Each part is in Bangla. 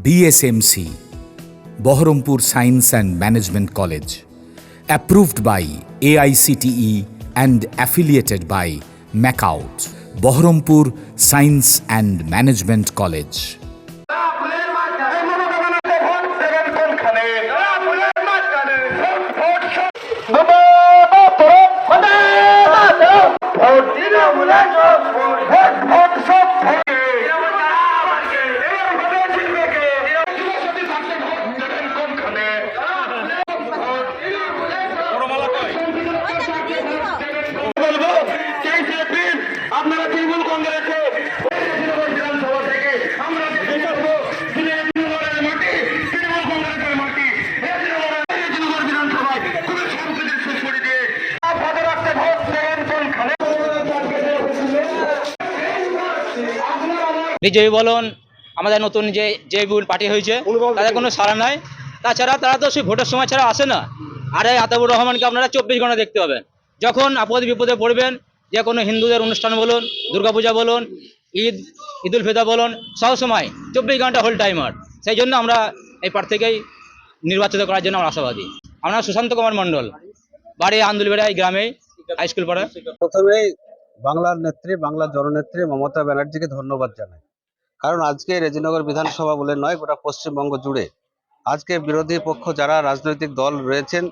BSMC, Baharampur Science and Management College, approved by AICTE and affiliated by MAKAUT, Baharampur Science and Management College. বিজয়ী বলুন আমাদের নতুন যে বিল পার্টি হয়েছে তাদের কোনো সাড়া নাই। তাছাড়া তারা তো সেই ভোটের সময় ছাড়া আসে না। আর এই আতাউর রহমানকে আপনারা 24 ঘন্টা দেখতে পাবেন। যখন আপদ বিপদে পড়বেন, যে কোনো হিন্দুদের অনুষ্ঠান বলুন, দুর্গাপূজা বলুন, ঈদুল ফিতর বলুন, সব সময় 24 ঘন্টা হোল টাইমার। সেই জন্য আমরা এই প্রার্থীকেই নির্বাচিত করার জন্য আমরা আশাবাদী। আমরা সুশান্ত কুমার মণ্ডল, বাড়ি আন্দুলবেড়া, এই গ্রামেই, হাই স্কুল পাড়া। প্রথমেই বাংলার নেত্রী, বাংলার জননেত্রী মমতা ব্যানার্জিকে ধন্যবাদ জানাই। কারণ আজকে রেজিনগর বিধানসভা বলে নয়, গোটা পশ্চিমবঙ্গ জুড়ে আজকে বিরোধী পক্ষ যারা রাজনৈতিক দল রয়েছেন,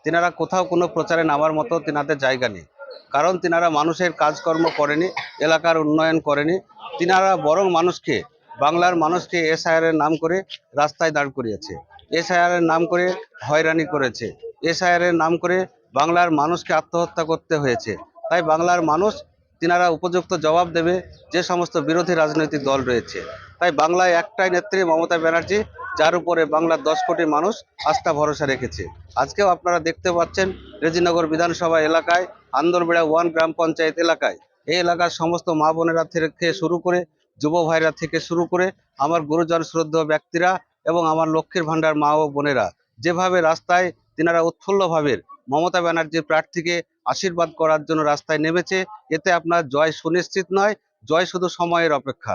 তিনারা কোথাও কোনো প্রচারে নামার মতো তিনাদের জায়গা নেই। কারণ তিনারা মানুষের কাজকর্ম করেনি, এলাকার উন্নয়ন করেনি। তিনারা বরং মানুষকে, বাংলার মানুষকে এসআইআরের নাম করে রাস্তায় দাঁড় করিয়েছে, এসআইআরের নাম করে হয়রানি করেছে, এসআইআরের নাম করে বাংলার মানুষকে আত্মহত্যা করতে হয়েছে। তাই বাংলার মানুষ তিনারা উপযুক্ত জবাব দেবে যে সমস্ত বিরোধী রাজনৈতিক দল রয়েছে। তাই বাংলায় একটাই নেত্রী মমতা ব্যানার্জি, যার উপরে বাংলার 10 কোটি মানুষ আস্থা ভরসা রেখেছে। আজকেও আপনারা দেখতে পাচ্ছেন রেজিনগর বিধানসভা এলাকায়, আন্দরবেড়া 1 গ্রাম পঞ্চায়েত এলাকায়, এই এলাকার সমস্ত মা বোনেরা থেকে শুরু করে যুব ভাইরা থেকে শুরু করে আমার গুরুজন শ্রদ্ধেয় ব্যক্তিরা এবং আমার লক্ষ্মীর ভাণ্ডার মা ও বোনেরা যেভাবে রাস্তায় তিনারা উৎফুল্লভাবে মমতা ব্যানার্জির প্রার্থীকে আশীর্বাদ করার জন্য রাস্তায় নেমেছে, এতে আপনার জয় সুনিশ্চিত নয়, জয় শুধু সময়ের অপেক্ষা।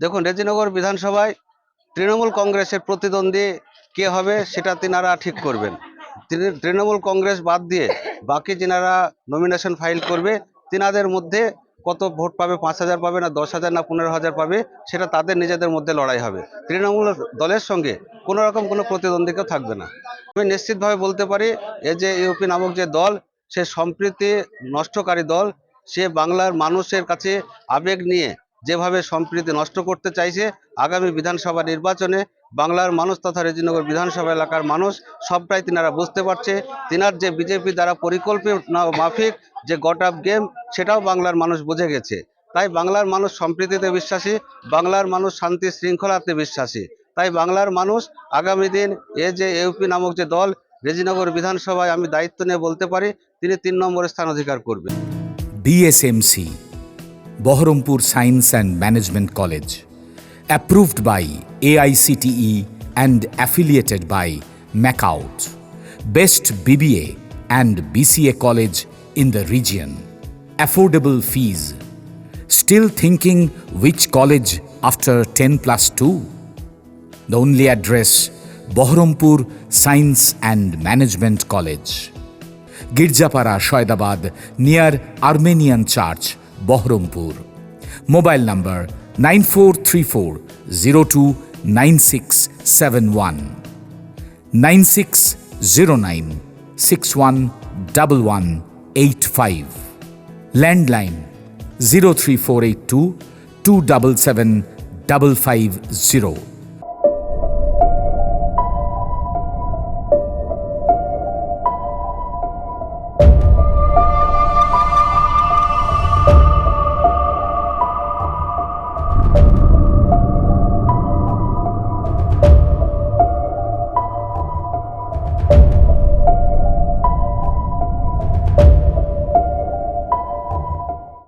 দেখুন, রেজিনগর বিধানসভায় তৃণমূল কংগ্রেসের প্রতিদ্বন্দ্বী কে হবে সেটা তিনারা ঠিক করবেন। তৃণমূল কংগ্রেস বাদ দিয়ে বাকি যিনারা নমিনেশন ফাইল করবে, তিনাদের মধ্যে কত ভোট পাবে, 5,000 পাবে না 10,000 না 15,000 পাবে, সেটা তাদের নিজেদের মধ্যে লড়াই হবে। তৃণমূল দলের সঙ্গে কোনো রকম কোনো প্রতিদ্বন্দ্বী কেউ থাকবে না। আমি নিশ্চিতভাবে বলতে পারি, এই যে ইউপি নামক যে দল, সে সম্প্রীতি নষ্টকারী দল। সে বাংলার মানুষের কাছে আবেগ নিয়ে যেভাবে সম্প্রীতি নষ্ট করতে চাইছে, আগামী বিধানসভা নির্বাচনে বাংলার মানুষ তথা রেজিনগর বিধানসভা এলাকার মানুষ সবটাই তিনারা বুঝতে পারছে। তিনার যে বিজেপি দ্বারা পরিকল্পিত মাফিক যে গট আপ গেম, সেটাও বাংলার মানুষ বুঝে গেছে। তাই বাংলার মানুষ সম্প্রীতিতে বিশ্বাসী, বাংলার মানুষ শান্তি শৃঙ্খলাতে বিশ্বাসী। তাই বাংলার মানুষ আগামী দিন যে ইউপি নামক যে দল, রেজিনগর বিধানসভায় আমি দায়িত্ব নিয়ে বলতে পারি তিনি 3 নম্বরের স্থান অধিকার করবেন। BSMC, Baharampur Science and Management College, approved by AICTE and affiliated by MAKAUT, best BBA and BCA college in the region. Affordable fees. Still thinking which college after 10+2? The only address, Baharampur Science and Management College, Girjapara, Shoydabad, near Armenian Church, Baharampur. Mobile number 9434029671, 9609611185. Landline 03482 277 550.